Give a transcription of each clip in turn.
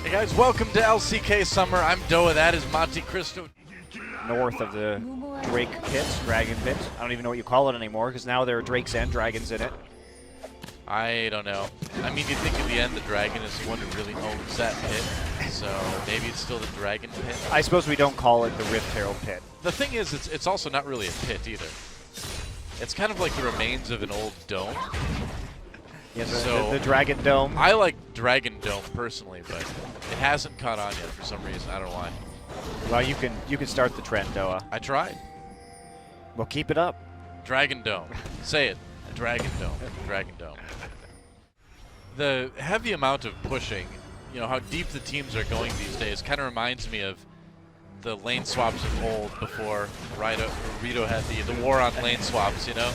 Hey guys, welcome to LCK Summer. I'm DoA, that is Montecristo. North of the Drake pit, Dragon pit. I don't even know what you call it anymore because now there are Drakes and Dragons in it. I don't know. I mean, you think at the end the dragon is the one who really owns that pit, so maybe it's still the dragon pit. I suppose we don't call it the Rift Herald pit. The thing is, it's also not really a pit either. It's kind of like the remains of an old dome. Yeah, So the Dragon Dome. I like Dragon Dome personally, but it hasn't caught on yet for some reason. I don't know why. Well, you can start the trend, DoA. I tried. Well, keep it up. Dragon Dome. Say it. Dragon Dome. Dragon Dome. The heavy amount of pushing, you know, how deep the teams are going these days, kind of reminds me of the lane swaps of old before Rito had the war on lane swaps, you know?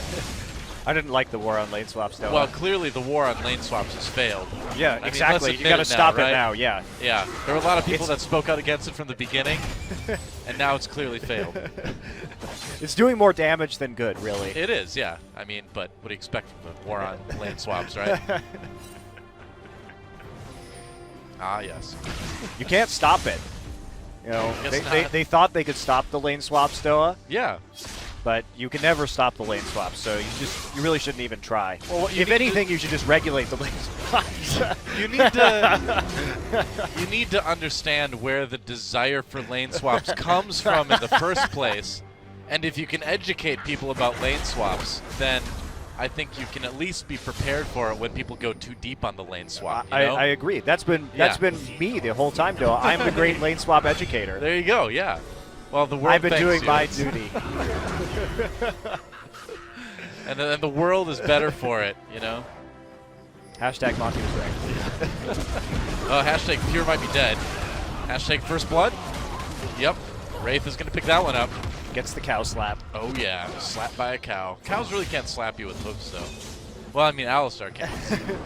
I didn't like the war on lane swaps, DoA. Well, clearly the war on lane swaps has failed. Yeah, I exactly. mean, You got to stop right? it now, yeah. Yeah, there were a lot of people that spoke out against it from the beginning, and now it's clearly failed. It's doing more damage than good, really. It is, yeah. I mean, but what do you expect from the war on lane swaps, right? Ah, yes. You can't stop it. You know, they thought they could stop the lane swaps, DoA. Yeah. But you can never stop the lane swaps, so you really shouldn't even try. Well, if anything, you should just regulate the lane swaps. You need to understand where the desire for lane swaps comes from in the first place, and if you can educate people about lane swaps, then I think you can at least be prepared for it when people go too deep on the lane swap. You know? I agree. That's been me the whole time, DoA. I'm the great lane swap educator. There you go. Yeah. Well, the world I've been thanks doing you. my duty. and the world is better for it, you know? Hashtag Monte was right. Oh, hashtag Pure might be dead. Hashtag First Blood. Yep. Wraith is going to pick that one up. Gets the cow slap. Oh, yeah. Slapped by a cow. Cows really can't slap you with hooves, though. Well, I mean, Alistar can.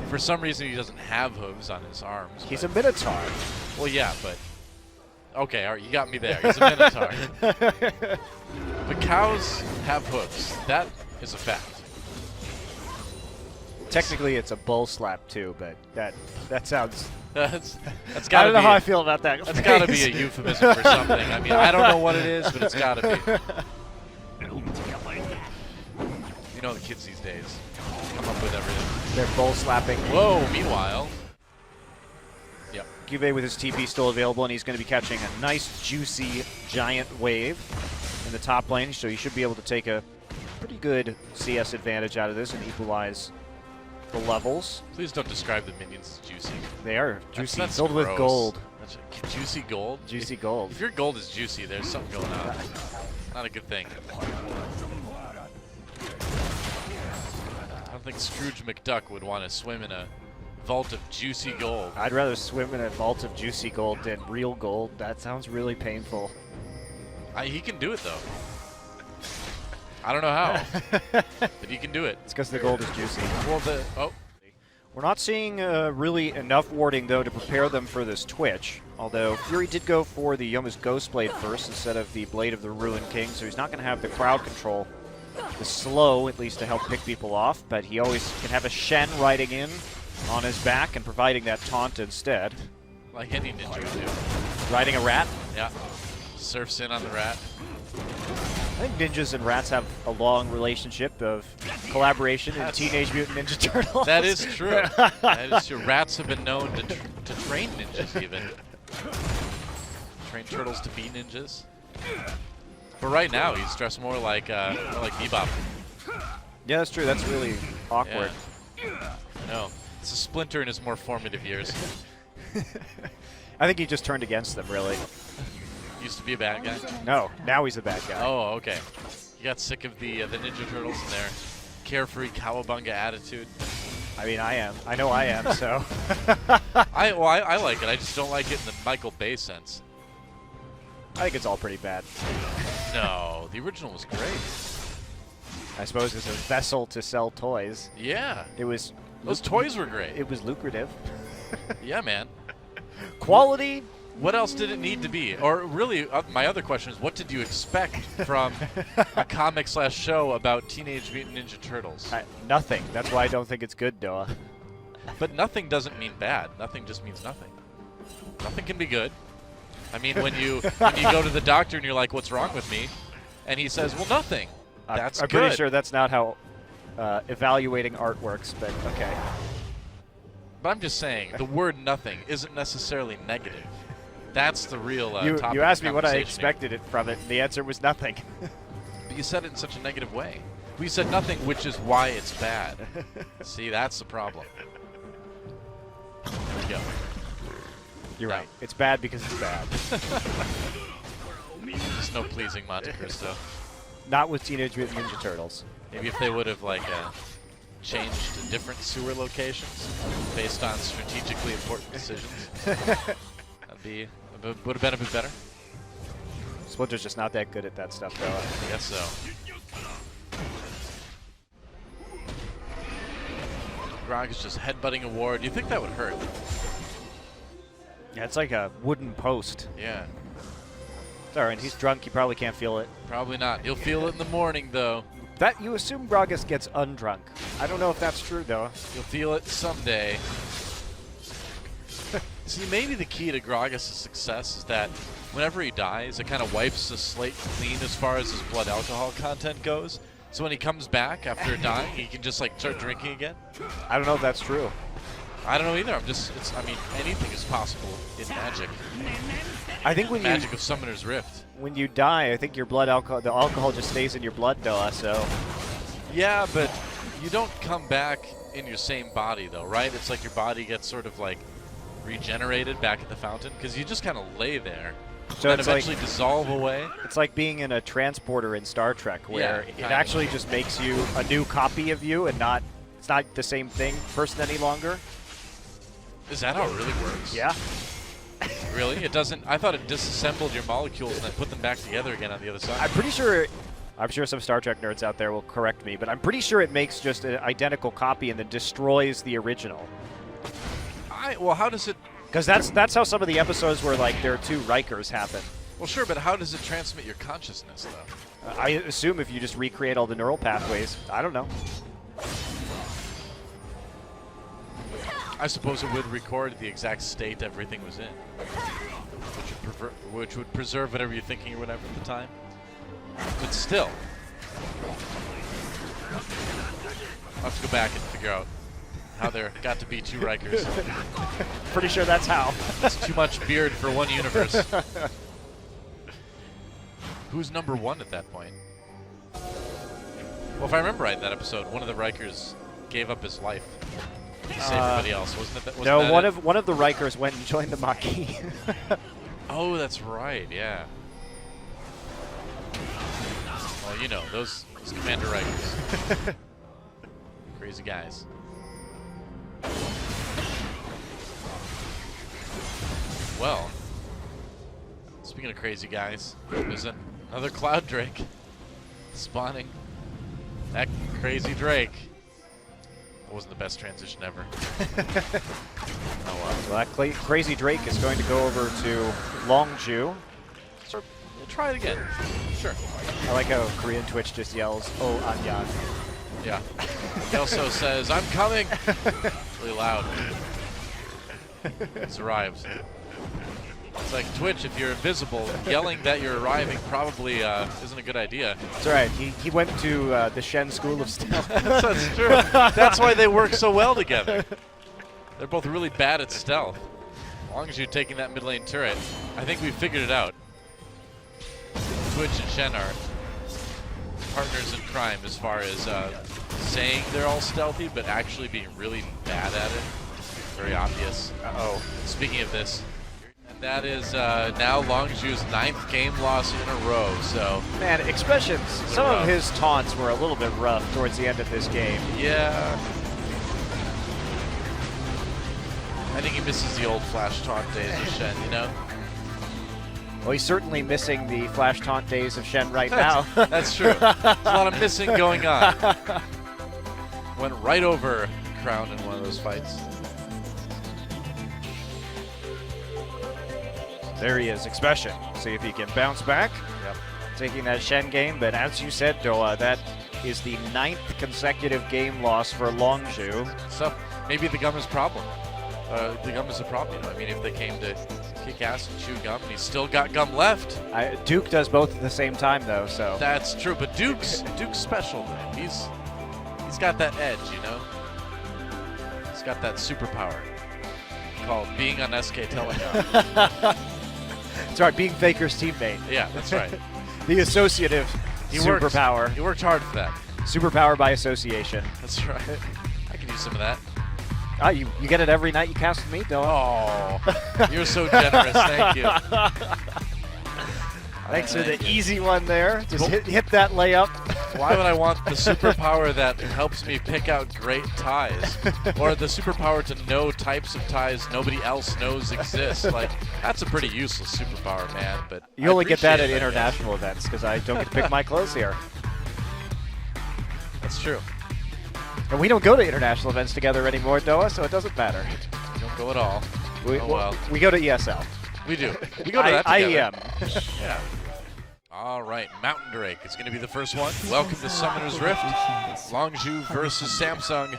For some reason, he doesn't have hooves on his arms. He's a Minotaur. Well, yeah, but... Okay, all right, you got me there. He's a Minotaur. But cows have hooves. That is a fact. Technically, it's a bull slap too, but that sounds. That's I gotta don't know be how I feel about that. That's got to be a euphemism for something. I mean, I don't know what it is, but it's got to be. You know the kids these days come up with everything. They're bull slapping. Whoa, meanwhile. Yep. Cuvée with his TP still available, and he's going to be catching a nice, juicy, giant wave in the top lane, so he should be able to take a pretty good CS advantage out of this and equalize the levels. Please don't describe the minions as juicy. They are juicy, That's filled with gross. gold. That's juicy gold? Juicy gold. If your gold is juicy, there's something going on. Not a good thing. I don't think Scrooge McDuck would want to swim in a vault of juicy gold. I'd rather swim in a vault of juicy gold than real gold. That sounds really painful. He can do it, though. I don't know how, but he can do it. It's because the gold is juicy. Well, We're not seeing really enough warding, though, to prepare them for this Twitch. Although Fury did go for the Yoma's Ghost Blade first instead of the Blade of the Ruined King, so he's not going to have the crowd control. The slow, at least, to help pick people off, but he always can have a Shen riding in on his back and providing that taunt instead. like any ninja would do. Riding a rat? Yeah. Surfs in on the rat. I think ninjas and rats have a long relationship of collaboration in Teenage Mutant Ninja Turtles. That is true. That is true. Rats have been known to train ninjas, even. Train turtles to be ninjas. But right now, he's dressed more like Bebop. Yeah, that's true. That's really awkward. Yeah. I know. It's a Splinter in his more formative years. I think he just turned against them, really. Used to be a bad guy? No, now he's a bad guy. Oh, okay. You got sick of the Ninja Turtles and their carefree cowabunga attitude? I mean, I am. I know I am, so. I like it. I just don't like it in the Michael Bay sense. I think it's all pretty bad. No, the original was great. I suppose it's a vessel to sell toys. Yeah. Those toys were great. It was lucrative. Yeah, man. Quality? What else did it need to be? Or really, my other question is, what did you expect from a comic/show about Teenage Mutant Ninja Turtles? Nothing. That's why I don't think it's good, DoA. But nothing doesn't mean bad. Nothing just means nothing. Nothing can be good. I mean, when you go to the doctor and you're like, "What's wrong with me?" and he says, "Well, nothing." That's I'm good. pretty sure that's not how evaluating art works, but okay. But I'm just saying, the word "nothing" isn't necessarily negative. That's the real topic. You asked me of what I conversation expected it from it, and the answer was nothing. But you said it in such a negative way. We said nothing, which is why it's bad. See, that's the problem. There we go. You're No. right. It's bad because it's bad. There's no pleasing Montecristo. Not with Teenage Mutant Ninja Turtles. Maybe if they would have changed different sewer locations based on strategically important decisions, would have been a bit better. Splinter's just not that good at that stuff, though. I guess so. Grog is just headbutting a ward. You think that would hurt? Yeah, it's like a wooden post. Yeah. It's all right. He's drunk. He probably can't feel it. Probably not. He'll feel it in the morning, though. That you assume Gragas gets undrunk. I don't know if that's true, though. You'll feel it someday. See, maybe the key to Gragas' success is that whenever he dies, it kind of wipes the slate clean as far as his blood alcohol content goes. So when he comes back after dying, he can just start drinking again. I don't know if that's true. I don't know either. I mean, anything is possible in Magic. I think when Magic of Summoner's Rift. when you die, I think the alcohol just stays in your blood, DoA. So Yeah, but you don't come back in your same body, though, right? It's like your body gets sort of regenerated back at the fountain because you just kind of lay there. So and it's eventually dissolve away. It's like being in a transporter in Star Trek, where it kind actually just makes you a new copy of you, and it's not the same person any longer. Is that how it really works? Yeah. Really? It doesn't. I thought it disassembled your molecules and then put them back together again on the other side. I'm pretty sure. I'm sure some Star Trek nerds out there will correct me, but I'm pretty sure it makes just an identical copy and then destroys the original. Well, how does it? Because that's how some of the episodes where there are two Rikers happen. Well, sure, but how does it transmit your consciousness, though? I assume if you just recreate all the neural pathways. I don't know. I suppose it would record the exact state everything was in, which would preserve whatever you're thinking or whatever at the time. But still, I'll have to go back and figure out how there got to be two Rikers. Pretty sure that's how. It's too much beard for one universe. Who's number one at that point? Well, if I remember right, in that episode, one of the Rikers gave up his life to save everybody else. Wasn't it? No, one of the Rikers went and joined the Maquis. Oh, that's right. Yeah. Well, you know, those Commander Rikers. Crazy guys. Well, speaking of crazy guys, there's another Cloud Drake spawning. That crazy Drake. That wasn't the best transition ever. Oh, well, that crazy Drake is going to go over to Longju. Sure, we'll try it again. Sure. I like how Korean Twitch just yells, "Oh, Anyan." Yeah. He also says, "I'm coming." Really loud. He's arrived. It's like Twitch, if you're invisible, yelling that you're arriving probably isn't a good idea. That's right. He went to the Shen School of Stealth. That's true. That's why they work so well together. They're both really bad at stealth. As long as you're taking that mid lane turret, I think we've figured it out. Twitch and Shen are partners in crime as far as saying they're all stealthy, but actually being really bad at it. Very obvious. Uh-oh. Speaking of this, and that is now Longju's 9th game loss in a row. So Man, expressions. Some of his taunts were a little bit rough towards the end of this game. yeah, I think he misses the old flash taunt days of Shen. You know, Well, he's certainly missing the flash taunt days of Shen right now. that's true. There's a lot of missing going on. Went right over Crown in one of those fights. There he is, expression. See if he can bounce back. Yep. Taking that Shen game, but as you said, DoA, that is the 9th consecutive game loss for Longju. So maybe the Gummer's problem. The gum is a problem. You know, I mean, if they came to kick ass and chew gum, and he's still got gum left. Duke does both at the same time, though. So that's true. But Duke's special, man. He's got that edge, you know. He's got that superpower called being on SK Telecom. That's right, being Faker's teammate. Yeah, that's right. The associative superpower. He worked hard for that. Superpower by association. That's right. I could use some of that. Oh, you get it every night you cast with me, Dylan? Oh, you're so generous. Thank you. Thanks for the easy one there. Just hit that layup. Why would I want the superpower that helps me pick out great ties? Or the superpower to know types of ties nobody else knows exist? Like, that's a pretty useless superpower, man. But you only get that at international events because I don't get to pick my clothes here. That's true. And we don't go to international events together anymore, DoA, so it doesn't matter. We don't go at all. We go to ESL. We do. We go to that together. IEM. Yeah. All right, Mountain Drake is going to be the first one. Welcome to Summoner's Rift. Longzhu versus Samsung.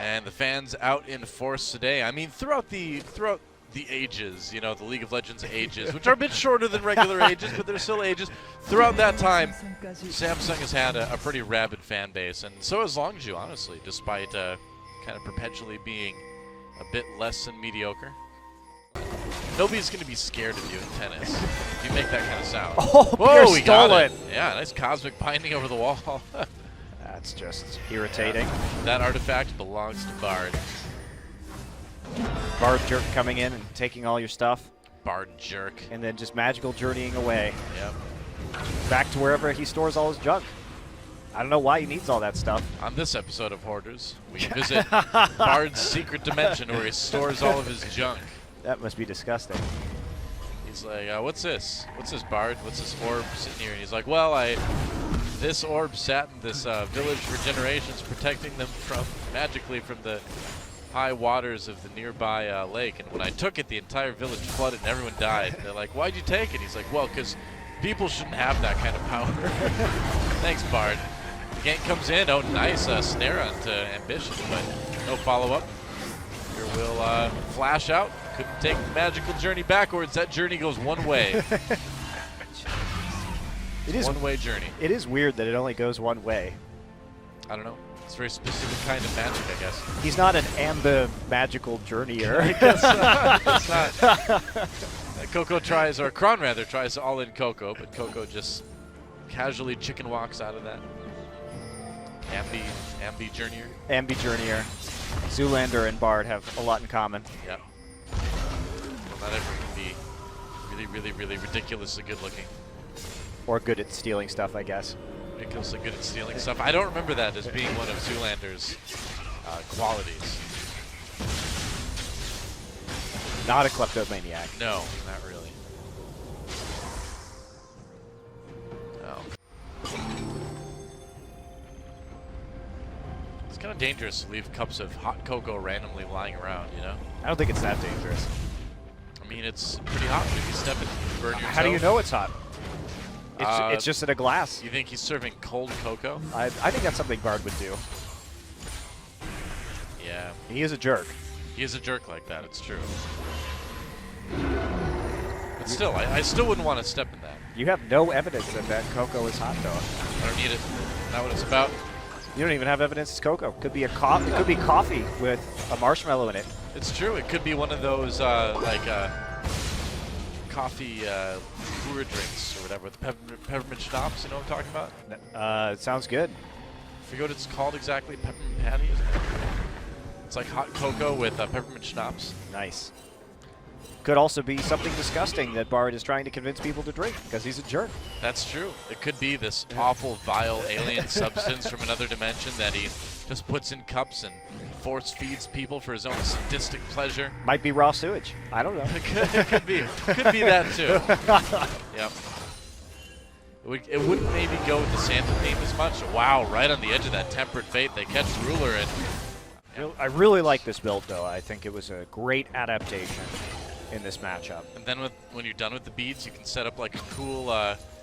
And the fans out in force today. I mean, throughout the ages, you know, the League of Legends ages, which are a bit shorter than regular ages, but they're still ages. Throughout that time, Samsung has had a pretty rabid fan base, and so has Longzhu, honestly, despite kind of perpetually being a bit less than mediocre. Nobody's going to be scared of you in tennis if you make that kind of sound. Oh, whoa, we got stolen. it. Yeah, nice cosmic binding over the wall. That's just irritating. That artifact belongs to Bard. Bard Jerk coming in and taking all your stuff. Bard Jerk. And then just magical journeying away. Yep. Back to wherever he stores all his junk. I don't know why he needs all that stuff. On this episode of Hoarders, we visit Bard's secret dimension where he stores all of his junk. That must be disgusting. He's like, what's this? What's this, Bard? What's this orb sitting here? And he's like, well, this orb sat in this village for generations, protecting them magically from the high waters of the nearby lake. And when I took it, the entire village flooded and everyone died. And they're like, why'd you take it? He's like, well, because people shouldn't have that kind of power. Thanks, Bard. The gank comes in. Oh, nice snare onto Ambition, but no follow-up. Here will flash out. Couldn't take the magical journey backwards. That journey goes one way. It is one-way journey. It is weird that it only goes one way. I don't know. It's a very specific kind of magic, I guess. He's not an Amba magical journeyer. I guess not. It's not. Coco tries, or Kron rather, tries to all-in Coco, but Coco just casually chicken walks out of that. Ambi journeyer. Ambi journeyer. Zoolander and Bard have a lot in common. Yep. Well, not everyone can be really, really, really ridiculously good looking. Or good at stealing stuff, I guess. Ridiculously good at stealing stuff. I don't remember that as being one of Zoolander's qualities. Not a kleptomaniac. No, not really. No. It's kind of dangerous to leave cups of hot cocoa randomly lying around, you know? I don't think it's that dangerous. I mean, it's pretty hot if you step in and burn yourself. How do you know it's hot? It's just in a glass. You think he's serving cold cocoa? I think that's something Bard would do. Yeah. He is a jerk. He is a jerk like that, it's true. But still, I still wouldn't want to step in that. You have no evidence that cocoa is hot, though. I don't need it. Not what it's about. You don't even have evidence it's cocoa. Could be a coffee. It could be coffee with a marshmallow in it. It's true. It could be one of those coffee brewer drinks or whatever with peppermint schnapps. You know what I'm talking about? It sounds good. I forget what it's called exactly. Peppermint patty, isn't it? It's like hot cocoa with peppermint schnapps. Nice. Could also be something disgusting that Bard is trying to convince people to drink because he's a jerk. That's true. It could be this awful, vile alien substance from another dimension that he just puts in cups and force feeds people for his own sadistic pleasure. Might be raw sewage. I don't know. It could be. Could be that too. Yep. It wouldn't maybe go with the Santa theme as much. Wow, right on the edge of that tempered fate, they catch the ruler and. I really like this build, though. I think it was a great adaptation in this matchup. And then when you're done with the beads, you can set up like a cool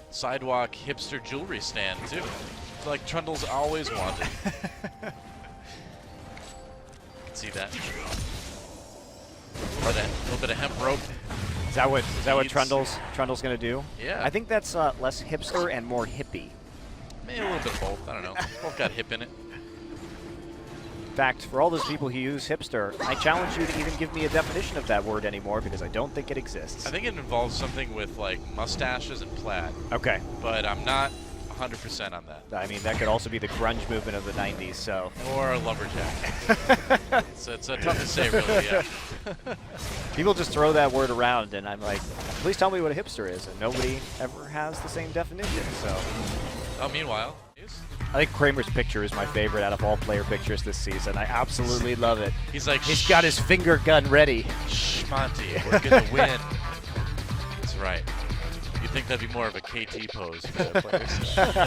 sidewalk hipster jewelry stand too. It's like Trundle's always wanted. see that. A little bit of hemp rope. Is that what Trundle's gonna do? Yeah. I think that's less hipster and more hippie. Maybe a little bit of both. I don't know. Both got hip in it. In fact, for all those people who use hipster, I challenge you to even give me a definition of that word anymore because I don't think it exists. I think it involves something with like mustaches and plaid. Okay. But I'm not 100% on that. I mean, that could also be the grunge movement of the 90s, so. Or a lumberjack. So it's tough to say, really, yeah. People just throw that word around, and I'm like, please tell me what a hipster is, and nobody ever has the same definition, so. Oh, meanwhile, I think Kramer's picture is my favorite out of all player pictures this season. I absolutely love it. He's like, he's got his finger gun ready. Shh, Monte, we're gonna win. That's right. You'd think that'd be more of a KT pose for their players. Like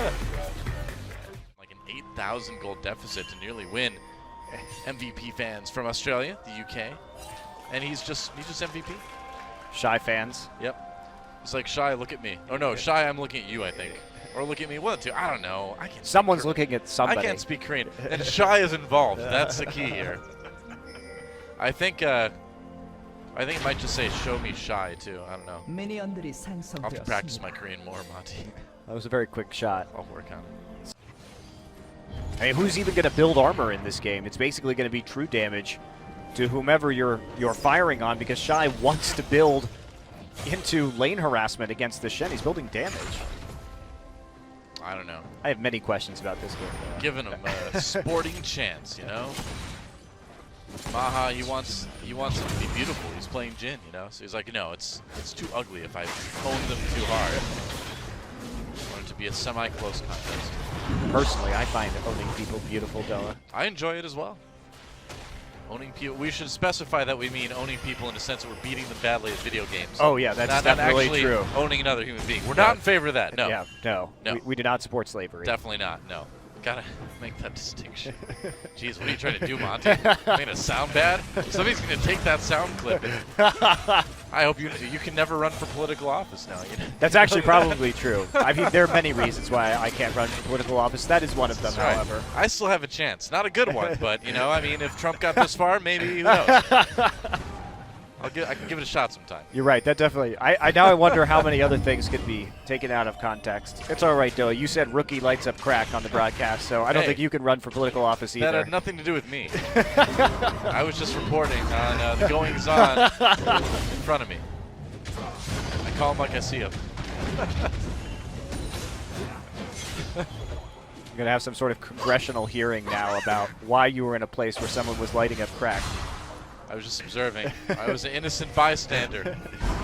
an 8,000 goal deficit to nearly win. MVP fans from Australia, the UK, and he's just MVP. Shy fans. Yep. He's like, Shy, look at me. Oh no, Shy, I'm looking at you, I think. Or look at me, one, two, I don't know. I can't. Someone's looking at somebody. I can't speak Korean. And Shy is involved. That's the key here. I think it might just say show me Shy too. I don't know. I'll have to practice my Korean more, Monte. That was a very quick shot. I'll work on it. I mean, who's even going to build armor in this game? It's basically going to be true damage to whomever you're firing on because Shy wants to build into lane harassment against the Shen. He's building damage. I don't know. I have many questions about this game. Giving him a sporting chance, you know. Maha, he wants them to be beautiful. He's playing Jhin, you know. So he's like, no, it's too ugly if I own them too hard. I want it to be a semi-close contest. Personally, I find owning people beautiful, DoA. I enjoy it as well. Owning people. We should specify that we mean owning people in the sense that we're beating them badly at video games. Oh yeah, that's definitely not actually true. Owning another human being. We're not in favor of that. No. Yeah, no. We do not support slavery. Definitely not. No. Gotta make that distinction. Jeez, what are you trying to do, Monte? Making it sound bad? Somebody's gonna take that sound clip. I hope you can never run for political office now. You know? That's actually probably true. I mean, there are many reasons why I can't run for political office. That is one of them, right. however. I still have a chance. Not a good one, but you know, I mean, if Trump got this far, maybe who knows? I can give it a shot sometime. You're right. That definitely. Now I wonder how many other things could be taken out of context. It's all right, DoA. You said rookie lights up crack on the broadcast, so I don't think you can run for political office either. That had nothing to do with me. I was just reporting on the goings-on in front of me. I call them like I see them. You're going to have some sort of congressional hearing now about why you were in a place where someone was lighting up crack. I was just observing. I was an innocent bystander.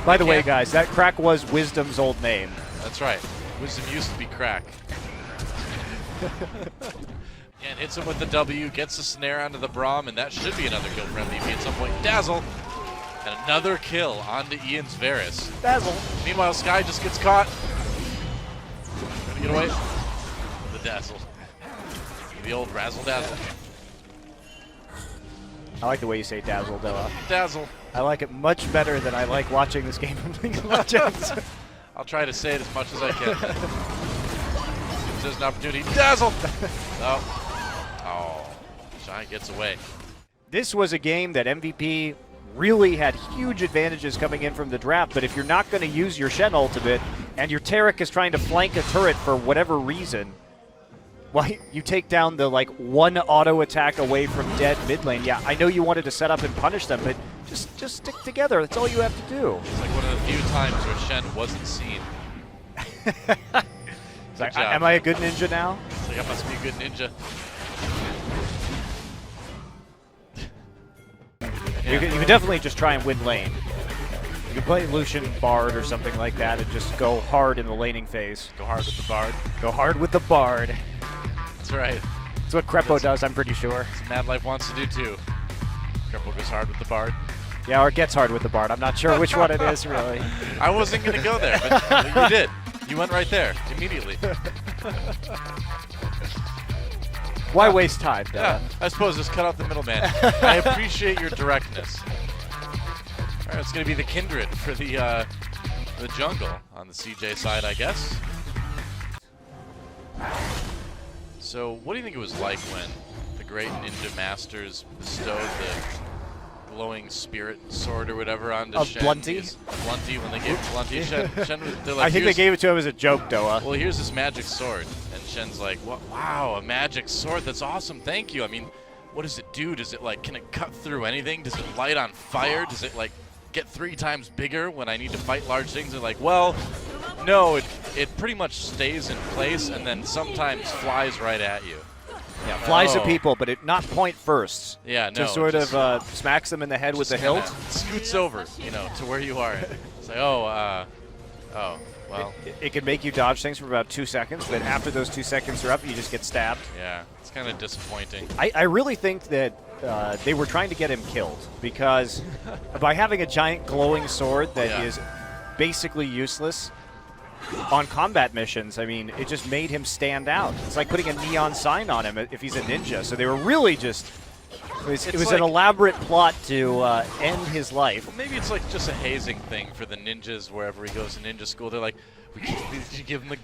By the way, guys, that crack was Wisdom's old name. That's right. Wisdom used to be crack. And hits him with the W, gets the snare onto the Braum, and that should be another kill for MVP at some point. Dazzle! And another kill onto Ian's Varus. Dazzle! Meanwhile, Sky just gets caught. Trying to get away. The Dazzle. The old Razzle-Dazzle. I like the way you say dazzle, DoA. Dazzle. I like it much better than I like watching this game from League of Legends. I'll try to say it as much as I can. If there's an opportunity. Dazzle! No. Oh. Shy gets away. This was a game that MVP really had huge advantages coming in from the draft, but if you're not going to use your Shen ultimate and your Taric is trying to flank a turret for whatever reason, well, you take down the one auto attack away from dead mid lane. Yeah, I know you wanted to set up and punish them, but just stick together. That's all you have to do. It's like one of the few times where Shen wasn't seen. It's like, am I a good ninja now? It's like, I must be a good ninja. You can definitely just try and win lane. You can play Lucian Bard or something like that and just go hard in the laning phase. Go hard with the Bard. Go hard with the Bard. That's right. That's what Crepo does, I'm pretty sure. That's Mad Life wants to do too. Crepo goes hard with the Bard. Yeah, or gets hard with the Bard. I'm not sure which one it is, really. I wasn't going to go there, but you did. You went right there, immediately. Why waste time, DoA? Yeah, I suppose just cut out the middleman. I appreciate your directness. All right, it's going to be the Kindred for the jungle on the CJ side, I guess. So what do you think it was like when the great ninja masters bestowed the glowing spirit sword or whatever onto Of Shen. Blunty? Blunty, when they gave Blunty, Shen they're like, I think they gave it to him as a joke, DoA. well, here's this magic sword. And Shen's like, wow, a magic sword. That's awesome. Thank you. I mean, what does it do? Does it, like, can it cut through anything? Does it light on fire? Does it, like, get 3 times bigger when I need to fight large things? They're like, well, no, it pretty much stays in place and then sometimes flies right at you. Yeah, flies Oh. at people, but not point first. Yeah, no. Just sort just- of smacks them in the head with the just kinda hilt. Scoots over, you know, to where you are. It's like, oh, well, It can make you dodge things for about 2 seconds, but after those 2 seconds are up, you just get stabbed. yeah, it's kind of disappointing. I really think that they were trying to get him killed because by having a giant glowing sword that is basically useless on combat missions, I mean, it just made him stand out. It's like putting a neon sign on him if he's a ninja. So they were really just... It was It's an like- elaborate plot to end his life. Maybe it's like just a hazing thing for the ninjas wherever he goes to ninja school. They're like, did you give him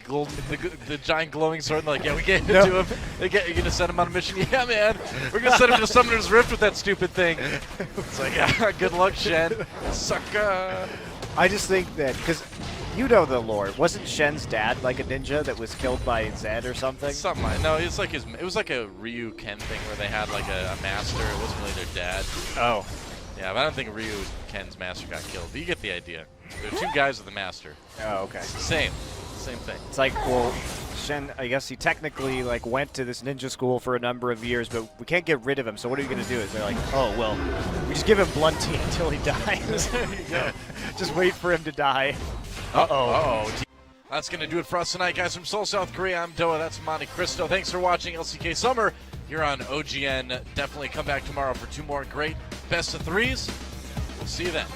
the giant glowing sword? And they're like, yeah, we gave it to him. You're going to send him on a mission? Yeah, man. We're going to send him to Summoner's Rift with that stupid thing. It's like, yeah, good luck, Shen. Sucker. I just think that, because you know the lore, wasn't Shen's dad like a ninja that was killed by Zed or something? Something like, no, it's like it was like a Ryu Ken thing where they had like a master. It wasn't really their dad. Oh. Yeah, but I don't think Ryu Ken's master got killed. But you get the idea. There are 2 guys with a master. Oh, okay. Same thing. It's like, well, Shen, I guess he technically like went to this ninja school for a number of years, but we can't get rid of him, so what are you going to do? Is they're like, oh, well, we just give him Blunty until he dies. There you go. Just wait for him to die. Uh-oh. That's going to do it for us tonight, guys. From Seoul, South Korea, I'm DoA. That's Montecristo. Thanks for watching LCK Summer here on OGN. Definitely come back tomorrow for 2 more great best of 3s. We'll see you then.